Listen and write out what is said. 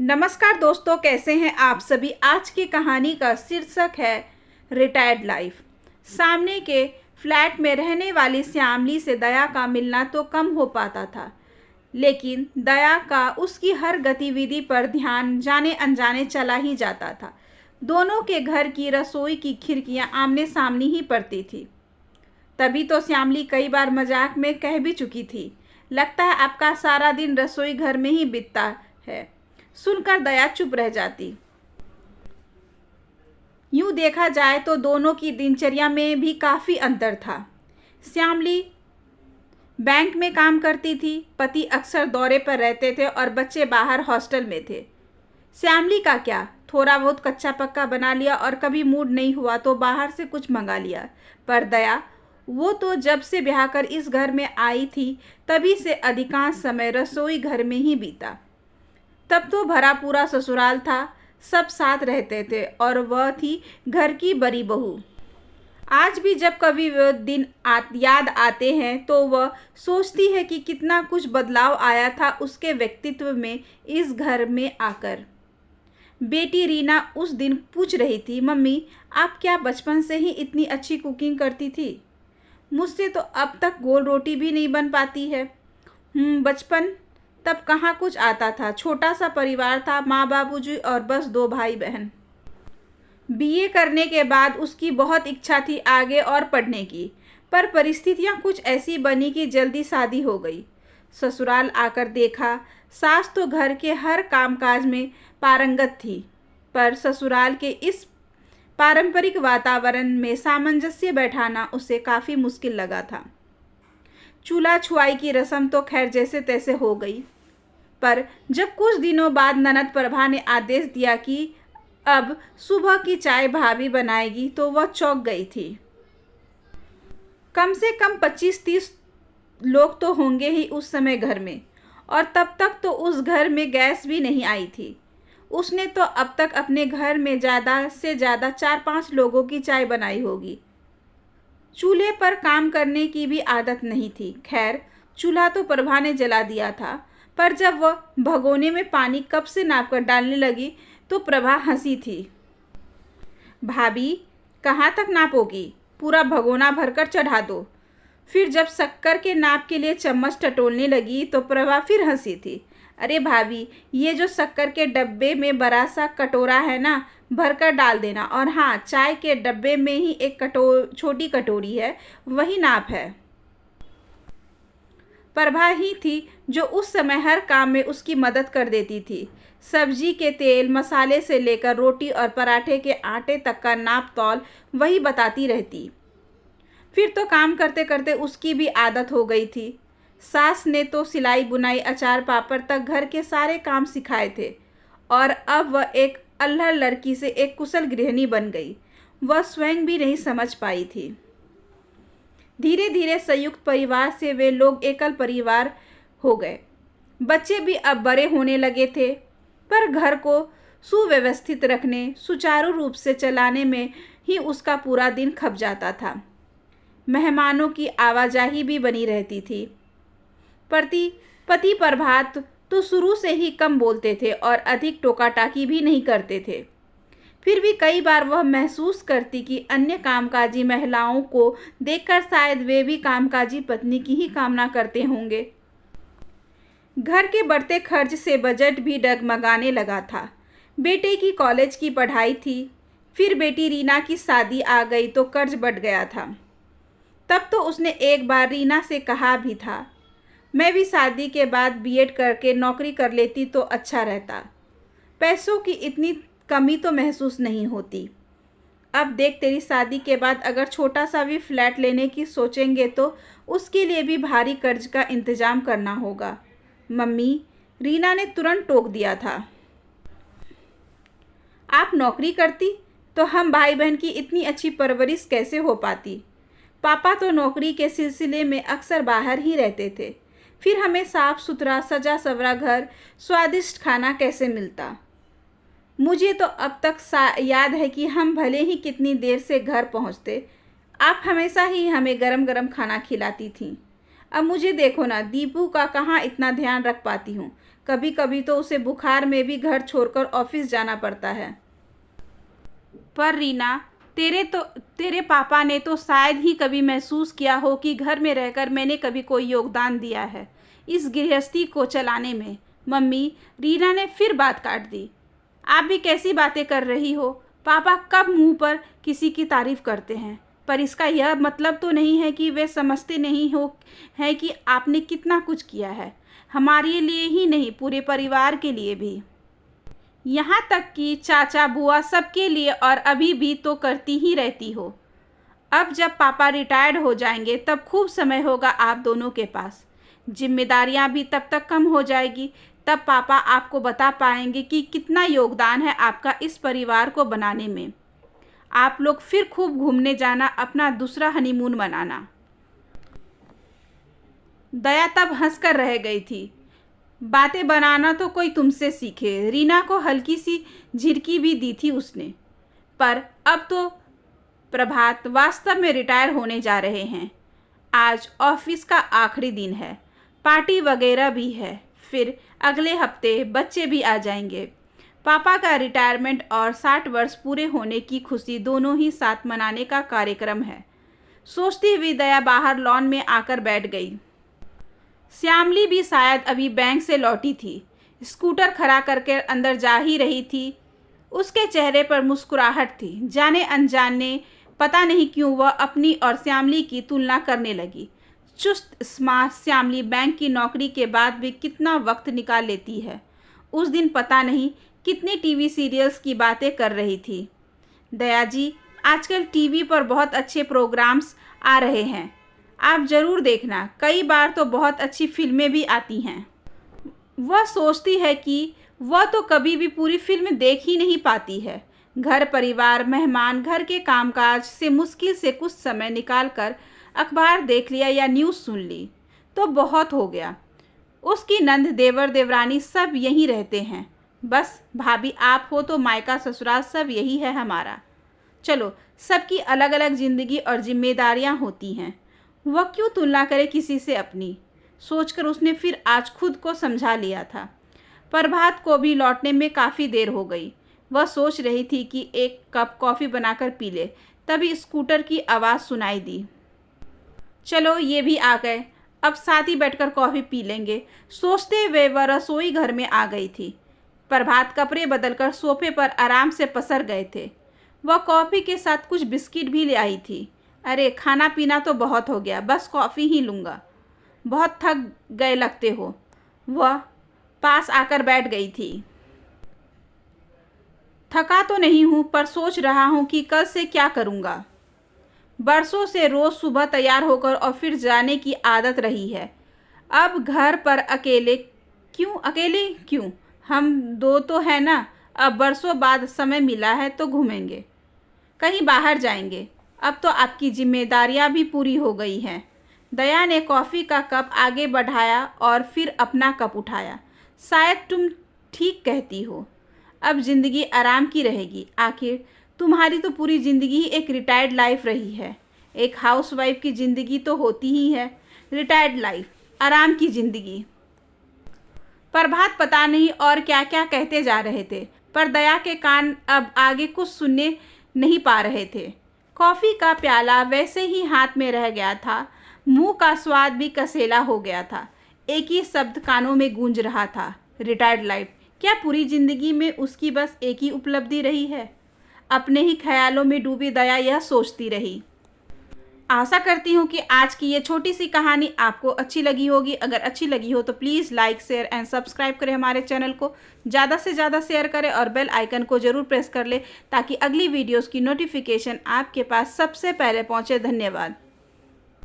नमस्कार दोस्तों, कैसे हैं आप सभी। आज की कहानी का शीर्षक है रिटायर्ड लाइफ। सामने के फ्लैट में रहने वाली श्यामली से दया का मिलना तो कम हो पाता था, लेकिन दया का उसकी हर गतिविधि पर ध्यान जाने अनजाने चला ही जाता था। दोनों के घर की रसोई की खिड़कियां आमने सामने ही पड़ती थी। तभी तो श्यामली कई बार मजाक में कह भी चुकी थी, लगता है आपका सारा दिन रसोई घर में ही बीतता है। सुनकर दया चुप रह जाती। यूं देखा जाए तो दोनों की दिनचर्या में भी काफ़ी अंतर था। श्यामली बैंक में काम करती थी, पति अक्सर दौरे पर रहते थे और बच्चे बाहर हॉस्टल में थे। श्यामली का क्या, थोड़ा बहुत कच्चा पक्का बना लिया और कभी मूड नहीं हुआ तो बाहर से कुछ मंगा लिया। पर दया, वो तो जब से ब्याह कर इस घर में आई थी तभी से अधिकांश समय रसोई घर में ही बीता। तब तो भरा पूरा ससुराल था, सब साथ रहते थे और वह थी घर की बड़ी बहू। आज भी जब कभी वह दिन याद आते हैं तो वह सोचती है कि कितना कुछ बदलाव आया था उसके व्यक्तित्व में इस घर में आकर। बेटी रीना उस दिन पूछ रही थी, मम्मी आप क्या बचपन से ही इतनी अच्छी कुकिंग करती थी? मुझसे तो अब तक गोल रोटी भी नहीं बन पाती है। बचपन तब कहाँ कुछ आता था, छोटा सा परिवार था, माँ बाबूजी और बस 2 भाई बहन। बीए करने के बाद उसकी बहुत इच्छा थी आगे और पढ़ने की, पर परिस्थितियाँ कुछ ऐसी बनी कि जल्दी शादी हो गई। ससुराल आकर देखा, सास तो घर के हर कामकाज में पारंगत थी, पर ससुराल के इस पारंपरिक वातावरण में सामंजस्य बैठाना उसे काफ़ी मुश्किल लगा था। चूल्हा छुआई की रस्म तो खैर जैसे तैसे हो गई, पर जब कुछ दिनों बाद ननद प्रभा ने आदेश दिया कि अब सुबह की चाय भाभी बनाएगी तो वह चौंक गई थी। कम से कम 25-30 लोग तो होंगे ही उस समय घर में, और तब तक तो उस घर में गैस भी नहीं आई थी। उसने तो अब तक अपने घर में ज़्यादा से ज़्यादा 4-5 लोगों की चाय बनाई होगी। चूल्हे पर काम करने की भी आदत नहीं थी। खैर, चूल्हा तो प्रभा ने जला दिया था, पर जब वह भगोने में पानी कप से नापकर डालने लगी तो प्रभा हंसी थी। भाभी कहाँ तक नापोगी, पूरा भगोना भरकर चढ़ा दो। फिर जब शक्कर के नाप के लिए चम्मच टटोलने लगी तो प्रभा फिर हंसी थी। अरे भाभी, ये जो शक्कर के डब्बे में बड़ा सा कटोरा है ना, भरकर डाल देना। और हाँ, चाय के डब्बे में ही एक छोटी कटोरी है, वही नाप है। प्रभा ही थी जो उस समय हर काम में उसकी मदद कर देती थी। सब्जी के तेल मसाले से लेकर रोटी और पराठे के आटे तक का नाप तौल वही बताती रहती। फिर तो काम करते करते उसकी भी आदत हो गई थी। सास ने तो सिलाई बुनाई अचार पापड़ तक घर के सारे काम सिखाए थे, और अब वह एक अल्हड़ लड़की से एक कुशल गृहिणी बन गई। वह स्वयं भी नहीं समझ पाई थी। धीरे धीरे संयुक्त परिवार से वे लोग एकल परिवार हो गए। बच्चे भी अब बड़े होने लगे थे, पर घर को सुव्यवस्थित रखने, सुचारू रूप से चलाने में ही उसका पूरा दिन खप जाता था। मेहमानों की आवाजाही भी बनी रहती थी। पति प्रभात तो शुरू से ही कम बोलते थे और अधिक टोका टाकी भी नहीं करते थे। फिर भी कई बार वह महसूस करती कि अन्य कामकाजी महिलाओं को देखकर शायद वे भी कामकाजी पत्नी की ही कामना करते होंगे। घर के बढ़ते खर्च से बजट भी डगमगाने लगा था। बेटे की कॉलेज की पढ़ाई थी, फिर बेटी रीना की शादी आ गई तो कर्ज बढ़ गया था। तब तो उसने एक बार रीना से कहा भी था, मैं भी शादी के बाद बीएड करके नौकरी कर लेती तो अच्छा रहता, पैसों की इतनी कमी तो महसूस नहीं होती। अब देख, तेरी शादी के बाद अगर छोटा सा भी फ्लैट लेने की सोचेंगे तो उसके लिए भी भारी कर्ज का इंतजाम करना होगा। मम्मी, रीना ने तुरंत टोक दिया था। आप नौकरी करती तो हम भाई बहन की इतनी अच्छी परवरिश कैसे हो पाती? पापा तो नौकरी के सिलसिले में अक्सर बाहर ही रहते थे, फिर हमें साफ सुथरा सजा सवरा घर, स्वादिष्ट खाना कैसे मिलता? मुझे तो अब तक याद है कि हम भले ही कितनी देर से घर पहुंचते, आप हमेशा ही हमें गरम गरम खाना खिलाती थीं। अब मुझे देखो ना, दीपू का कहाँ इतना ध्यान रख पाती हूँ। कभी कभी तो उसे बुखार में भी घर छोड़कर ऑफिस जाना पड़ता है। पर रीना, तेरे पापा ने तो शायद ही कभी महसूस किया हो कि घर में रहकर मैंने कभी कोई योगदान दिया है इस गृहस्थी को चलाने में। मम्मी, रीना ने फिर बात काट दी। आप भी कैसी बातें कर रही हो? पापा कब मुंह पर किसी की तारीफ करते हैं, पर इसका यह मतलब तो नहीं है कि वे समझते नहीं हो है कि आपने कितना कुछ किया है, हमारे लिए ही नहीं पूरे परिवार के लिए भी, यहाँ तक कि चाचा बुआ सबके लिए, और अभी भी तो करती ही रहती हो। अब जब पापा रिटायर्ड हो जाएंगे तब खूब समय होगा आप दोनों के पास, जिम्मेदारियां भी तब तक कम हो जाएगी। तब पापा आपको बता पाएंगे कि कितना योगदान है आपका इस परिवार को बनाने में। आप लोग फिर खूब घूमने जाना, अपना दूसरा हनीमून मनाना। दया तब हंसकर रह गई थी। बातें बनाना तो कोई तुमसे सीखे। रीना को हल्की सी झिड़की भी दी थी उसने। पर अब तो प्रभात वास्तव में रिटायर होने जा रहे हैं। आज ऑफिस का आखिरी दिन है, पार्टी वगैरह भी है, फिर अगले हफ्ते बच्चे भी आ जाएंगे। पापा का रिटायरमेंट और 60 वर्ष पूरे होने की खुशी दोनों ही साथ मनाने का कार्यक्रम है। सोचती हुई दया बाहर लॉन में आकर बैठ गई। श्यामली भी शायद अभी बैंक से लौटी थी, स्कूटर खड़ा करके अंदर जा ही रही थी। उसके चेहरे पर मुस्कुराहट थी। जाने अनजाने पता नहीं क्यों वह अपनी और श्यामली की तुलना करने लगी। चुस्त स्मार्ट श्यामली बैंक की नौकरी के बाद भी कितना वक्त निकाल लेती है। उस दिन पता नहीं कितने टीवी सीरियल्स की बातें कर रही थी। दया जी, आजकल टीवी पर बहुत अच्छे प्रोग्राम्स आ रहे हैं, आप ज़रूर देखना। कई बार तो बहुत अच्छी फिल्में भी आती हैं। वह सोचती है कि वह तो कभी भी पूरी फिल्म देख ही नहीं पाती है। घर परिवार, मेहमान, घर के कामकाज से मुश्किल से कुछ समय निकालकर अखबार देख लिया या न्यूज़ सुन ली तो बहुत हो गया। उसकी नंद, देवर, देवरानी सब यहीं रहते हैं। बस भाभी आप हो तो मायका ससुराल सब यही है हमारा। चलो, सबकी अलग अलग ज़िंदगी और जिम्मेदारियां होती हैं, वह क्यों तुलना करे किसी से अपनी, सोचकर उसने फिर आज खुद को समझा लिया था। प्रभात को भी लौटने में काफ़ी देर हो गई। वह सोच रही थी कि एक कप कॉफ़ी बनाकर पी ले, तभी स्कूटर की आवाज़ सुनाई दी। चलो, ये भी आ गए, अब साथ ही बैठकर कॉफ़ी पी लेंगे, सोचते हुए वह रसोई घर में आ गई थी। प्रभात कपड़े बदलकर सोफे पर आराम से पसर गए थे। वह कॉफ़ी के साथ कुछ बिस्किट भी ले आई थी। अरे, खाना पीना तो बहुत हो गया, बस कॉफ़ी ही लूँगा, बहुत थक गए लगते हो। वह पास आकर बैठ गई थी। थका तो नहीं हूँ, पर सोच रहा हूँ कि कल से क्या करूँगा। बरसों से रोज़ सुबह तैयार होकर ऑफिस जाने की आदत रही है। अब घर पर अकेले क्यों? हम दो तो है ना। अब बरसों बाद समय मिला है तो घूमेंगे, कहीं बाहर जाएंगे। अब तो आपकी जिम्मेदारियां भी पूरी हो गई हैं। दया ने कॉफ़ी का कप आगे बढ़ाया और फिर अपना कप उठाया। शायद तुम ठीक कहती हो, अब ज़िंदगी आराम की रहेगी। आखिर तुम्हारी तो पूरी ज़िंदगी एक रिटायर्ड लाइफ रही है। एक हाउसवाइफ की ज़िंदगी तो होती ही है रिटायर्ड लाइफ, आराम की ज़िंदगी। प्रभात पता नहीं और क्या क्या कहते जा रहे थे, पर दया के कान अब आगे कुछ सुनने नहीं पा रहे थे। कॉफ़ी का प्याला वैसे ही हाथ में रह गया था, मुंह का स्वाद भी कसेला हो गया था। एक ही शब्द कानों में गूंज रहा था, रिटायर्ड लाइफ। क्या पूरी ज़िंदगी में उसकी बस एक ही उपलब्धि रही है? अपने ही ख्यालों में डूबी दया यह सोचती रही। आशा करती हूँ कि आज की ये छोटी सी कहानी आपको अच्छी लगी होगी। अगर अच्छी लगी हो तो please like, share and subscribe करें हमारे चैनल को, ज़्यादा से ज़्यादा शेयर करें और बेल आइकन को ज़रूर प्रेस कर लें ताकि अगली वीडियोस की नोटिफिकेशन आपके पास सबसे पहले पहुँचे। धन्यवाद।